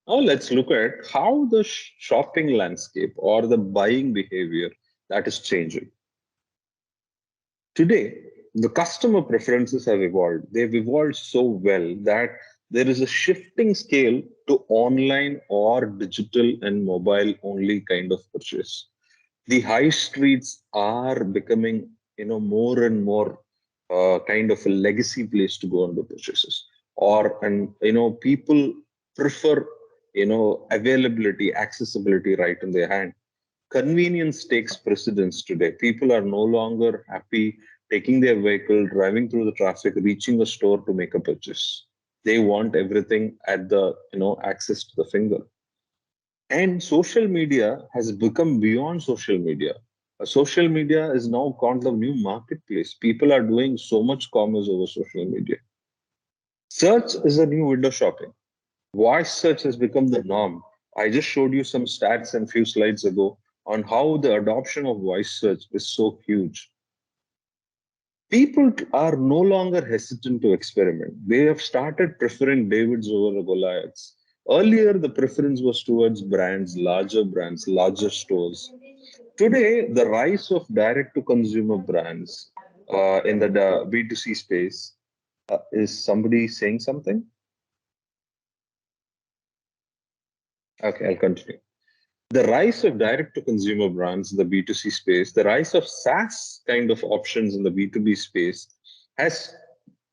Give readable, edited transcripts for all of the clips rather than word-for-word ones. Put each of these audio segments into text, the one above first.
Now let's look at how the shopping landscape or the buying behavior that is changing. Today, the customer preferences have evolved. They've evolved so well that there is a shifting scale to online or digital and mobile only kind of purchase. The high streets are becoming, more and more kind of a legacy place to go and do purchases. Or, and, people prefer, availability, accessibility right in their hand. Convenience takes precedence today. People are no longer happy taking their vehicle, driving through the traffic, reaching a store to make a purchase. They want everything at the, access to the finger. And social media has become beyond social media. Social media is now called the new marketplace. People are doing so much commerce over social media. Search is a new window shopping. Voice search has become the norm. I just showed you some stats and few slides ago on how the adoption of voice search is so huge. People are no longer hesitant to experiment. They have started preferring Davids over the Goliaths. Earlier, the preference was towards brands, larger stores. Today, the rise of direct to consumer brands in the B2C space is somebody saying something? Okay, I'll continue. The rise of direct to consumer brands in the B2C space, the rise of SaaS kind of options in the B2B space has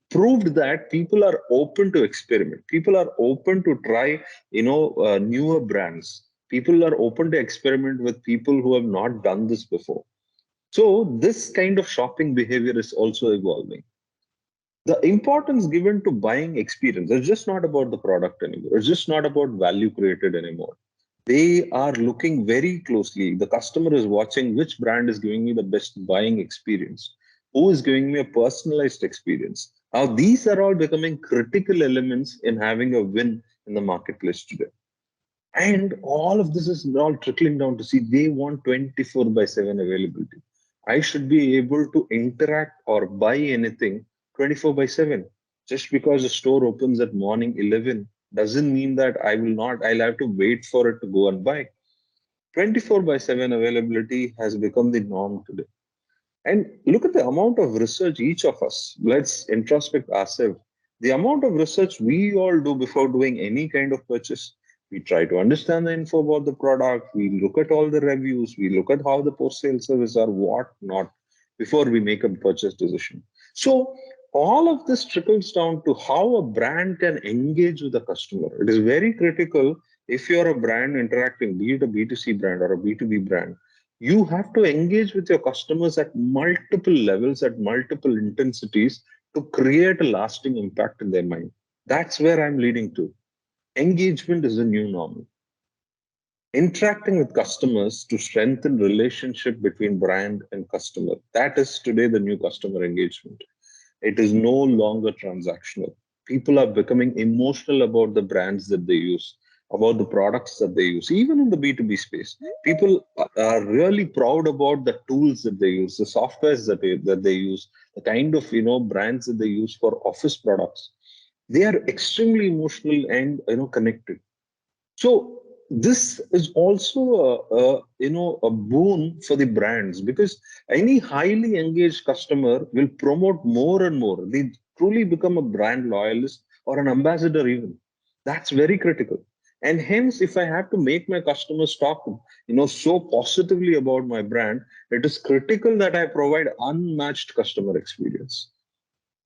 proved that people are open to experiment. People are open to try, newer brands. People are open to experiment with people who have not done this before. So this kind of shopping behavior is also evolving. The importance given to buying experience is just not about the product anymore. It's just not about value created anymore. They are looking very closely. The customer is watching which brand is giving me the best buying experience, who is giving me a personalized experience. Now, these are all becoming critical elements in having a win in the marketplace today. And all of this is all trickling down to see they want 24 by 7 availability. I should be able to interact or buy anything 24 by 7. Just because the store opens at morning 11 doesn't mean that I'll have to wait for it to go and buy. 24 by 7 availability has become the norm today. And look at the amount of research each of us, let's introspect ourselves. The amount of research we all do before doing any kind of purchase. We try to understand the info about the product. We look at all the reviews. We look at how the post sale service or what not before we make a purchase decision. So all of this trickles down to how a brand can engage with the customer. It is very critical if you're a brand interacting, be it a B2C brand or a B2B brand, you have to engage with your customers at multiple levels, at multiple intensities to create a lasting impact in their mind. That's where I'm leading to. Engagement is a new normal. Interacting with customers to strengthen relationship between brand and customer. That is today the new customer engagement. It is no longer transactional. People are becoming emotional about the brands that they use, about the products that they use, even in the B2B space. People are really proud about the tools that they use, the softwares that they use, the kind of brands that they use for office products. They are extremely emotional and connected. So this is also a boon for the brands because any highly engaged customer will promote more and more. They truly become a brand loyalist or an ambassador even. That's very critical. And hence, if I have to make my customers talk, so positively about my brand, it is critical that I provide unmatched customer experience.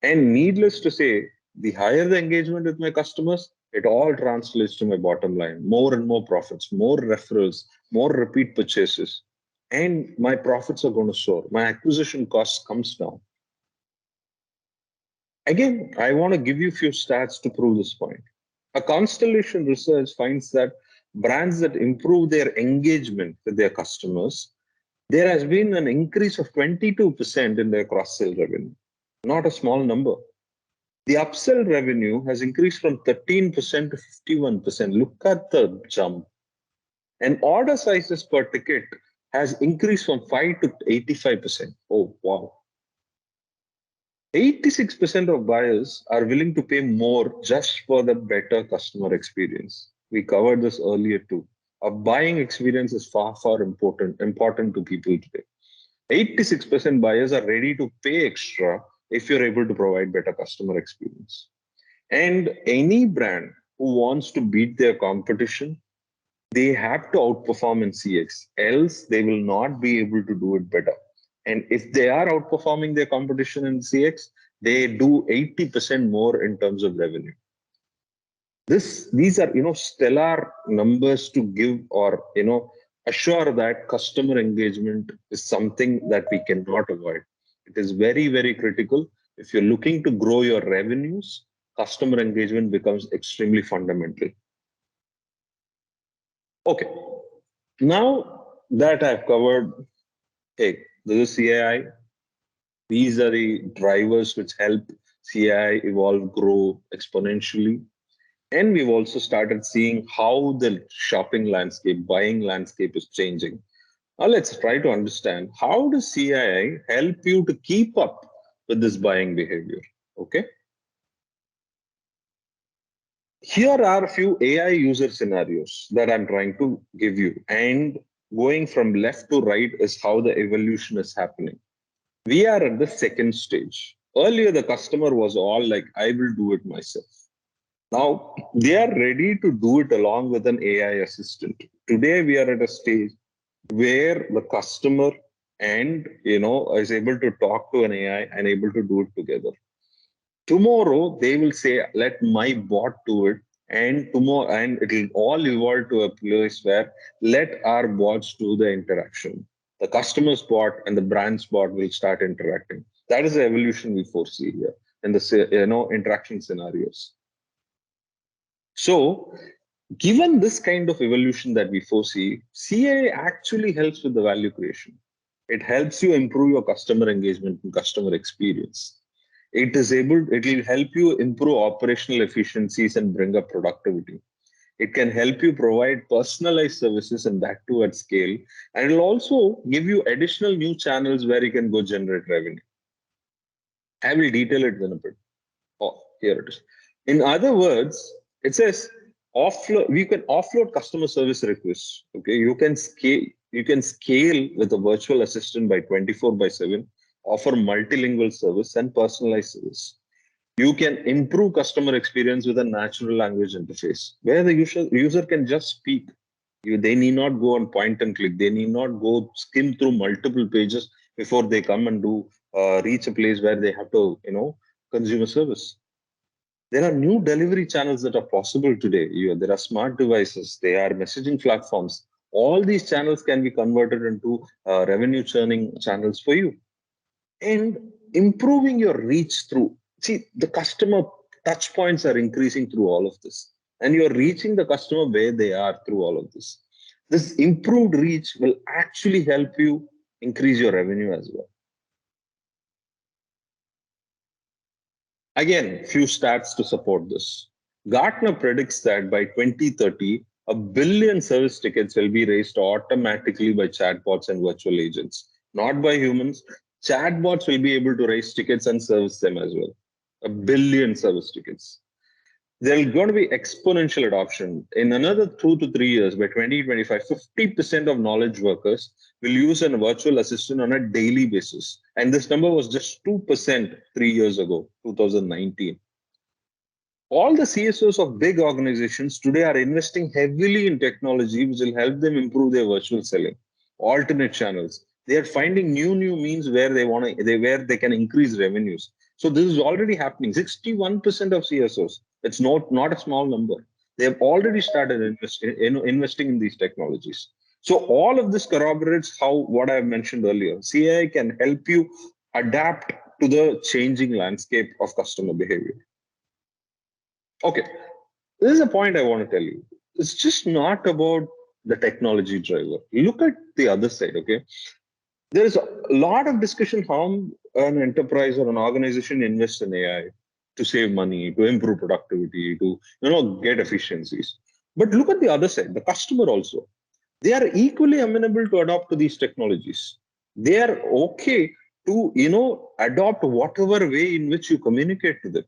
And needless to say, the higher the engagement with my customers, it all translates to my bottom line. More and more profits, more referrals, more repeat purchases, and my profits are going to soar. My acquisition cost comes down. Again, I want to give you a few stats to prove this point. A Constellation research finds that brands that improve their engagement with their customers, there has been an increase of 22% in their cross-sell revenue. Not a small number. The upsell revenue has increased from 13% to 51%. Look at the jump. And order sizes per ticket has increased from 5 to 85%. Oh, wow. 86% of buyers are willing to pay more just for the better customer experience. We covered this earlier too. A buying experience is far important to people today. 86% buyers are ready to pay extra if you're able to provide better customer experience. And any brand who wants to beat their competition, they have to outperform in CX, else they will not be able to do it better. And if they are outperforming their competition in CX, they do 80% more in terms of revenue. These are stellar numbers to give or assure that customer engagement is something that we cannot avoid. It is very critical. If you're looking to grow your revenues, customer engagement becomes extremely fundamental. Okay, now that I've covered, hey, this is CAI. These are the drivers which help CAI evolve, grow exponentially. And we've also started seeing how the shopping landscape, buying landscape is changing. Now let's try to understand, how does CII help you to keep up with this buying behavior? Okay. Here are a few AI user scenarios that I'm trying to give you. And going from left to right is how the evolution is happening. We are at the second stage. Earlier, the customer was all like, I will do it myself. Now they are ready to do it along with an AI assistant. Today we are at a stage where the customer and is able to talk to an AI and able to do it together. Tomorrow they will say, let my bot do it, and tomorrow and it will all evolve to a place where let our bots do the interaction. The customer's bot and the brand's bot will start interacting. That is the evolution we foresee here in the interaction scenarios. So, given this kind of evolution that we foresee, CA actually helps with the value creation. It helps you improve your customer engagement and customer experience. It will help you improve operational efficiencies and bring up productivity. It can help you provide personalized services and that too at scale. And it will also give you additional new channels where you can go generate revenue. I will detail it in a bit. Oh, here it is. In other words, it says offload. We can offload customer service requests. Okay, you can scale. You can scale with a virtual assistant by 24/7. Offer multilingual service and personalized service. You can improve customer experience with a natural language interface where the user can just speak. They need not go on point and click. They need not go skim through multiple pages before they come and do reach a place where they have to consume a service. There are new delivery channels that are possible today. There are smart devices, there are messaging platforms. All these channels can be converted into revenue churning channels for you. And improving your reach through, see, the customer touch points are increasing through all of this. And you're reaching the customer where they are through all of this. This improved reach will actually help you increase your revenue as well. Again, few stats to support this. Gartner predicts that by 2030, a billion service tickets will be raised automatically by chatbots and virtual agents, not by humans. Chatbots will be able to raise tickets and service them as well. A billion service tickets. There's going to be exponential adoption. In another 2 to 3 years, by 2025, 50% of knowledge workers will use a virtual assistant on a daily basis. And this number was just 2% 3 years ago, 2019. All the CSOs of big organizations today are investing heavily in technology, which will help them improve their virtual selling, alternate channels. They are finding new means where where they can increase revenues. So this is already happening. 61% of CSOs. It's not a small number. They have already started investing in these technologies. So all of this corroborates how what I mentioned earlier. CAI can help you adapt to the changing landscape of customer behavior. Okay, this is a point I want to tell you. It's just not about the technology driver. Look at the other side, okay? There is a lot of discussion how an enterprise or an organization invests in AI to save money, to improve productivity, to get efficiencies. But look at the other side, the customer also. They are equally amenable to adopt to these technologies. They are okay to adopt whatever way in which you communicate to them.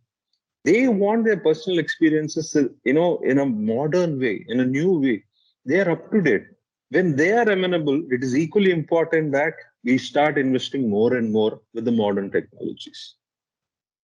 They want their personal experiences, in a modern way, in a new way. They are up to date. When they are amenable, it is equally important that we start investing more and more with the modern technologies.